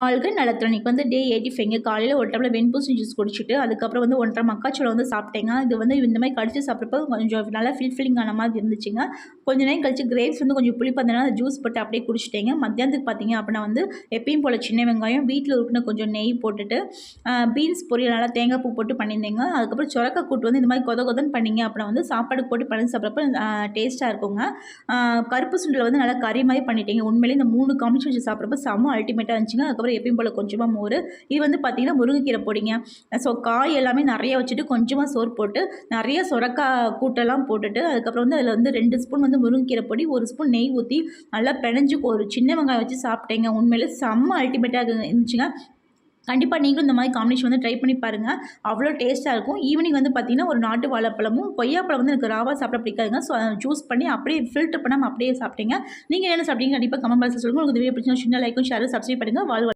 வாழ்க நலத்துடன் இன்னைக்கு வந்து டே 85ங்க காலையில் ஒரு டம்ளர் வெண்பூசணி ஜூஸ் குடிச்சிட்டு அதுக்கப்புறம் வந்து 1 1/2 மக்காச்சோளம் வந்து சாப்பிட்டேங்க. இது வந்து இந்த மாதிரி கடிச்சு சாப்பிட்றப்போ கொஞ்சம் நல்லா ஃபில்ஃபில்லிங் ஆன மாதிரி இருந்துச்சுங்க. கொஞ்ச நேரம் கழிச்சு கிரேப்ஸ் வந்து கொஞ்சம் புளிப்பு இருந்தனால ஜூஸ் போட்டு அப்படியே குடிச்சிட்டேங்க. மத்தியானத்துக்கு பார்த்தீங்க அப்படின்னா வந்து எப்பயும் போல் சின்ன வெங்காயம் வீட்டில் இருக்குன்னு கொஞ்சம் நெய் போட்டுட்டு பீன்ஸ் பொரியல் நல்லா தேங்காய் பூ போட்டு பண்ணியிருந்தேங்க. அதுக்கப்புறம் சொரக்காய் கூட்டு வந்து இந்த மாதிரி கொதன்னு பண்ணிங்க அப்படின்னா வந்து சாப்பாடு போட்டு பண்ணி சாப்பிட்றப்ப டேஸ்ட்டாக இருக்குங்க. கருப்பு சுண்டல் வந்து நல்லா கறி மாதிரி பண்ணிட்டேங்க. உண்மையிலேயே இந்த 3 காம்பினேஷன் வச்சு சாப்பிட்றப்ப செம்ம அல்டிமேட்டாக இருந்துச்சுங்க. அதுக்கப்புறம் எப்பயும் போல் கொஞ்சமாக மோர். இது வந்து பார்த்தீங்கன்னா முருங்கைக்கீரை பொடிங்க. ஸோ காய் எல்லாமே நிறைய வச்சுட்டு கொஞ்சமாக சோறு போட்டு நிறைய சொரக்காய் கூட்டெல்லாம் போட்டுட்டு அதுக்கப்புறம் வந்து அதில் வந்து 2 ஸ்பூன் வந்து முருங்கைக்கீரை பொடி 1 ஸ்பூன் நெய் ஊற்றி நல்லா பிணைஞ்சு ஒரு சின்ன வெங்காயம் வச்சு சாப்பிட்டேங்க. உண்மையிலே செம்ம அல்டிமேட்டாக இருந்துச்சுங்க. கண்டிப்பாக நீங்களும் இந்த மாதிரி காம்பினேஷன் வந்து ட்ரை பண்ணி பாருங்கள். அவ்வளோ டேஸ்ட்டாக இருக்கும். ஈவினிங் வந்து பார்த்தீங்கன்னா ஒரு நாட்டு வாழைப்பழமும் கொய்யாப்பழம் வந்து எனக்கு ராவா சாப்பிட பிடிக்காதுங்க. ஸோ ஜூஸ் பண்ணி அப்படியே ஃபில்டர் பண்ணாமல் அப்படியே சாப்பிட்டீங்க. நீங்கள் என்ன சாப்பிட்டீங்க கண்டிப்பாக கமெண்ட் பாக்ஸில் சொல்லுங்கள். உங்களுக்கு இந்த வீடியோ பிடிச்சிருந்தா சின்ன லைக்கும் ஷேரும் சப்ஸ்கிரைப் பண்ணுங்கள். வாழ்க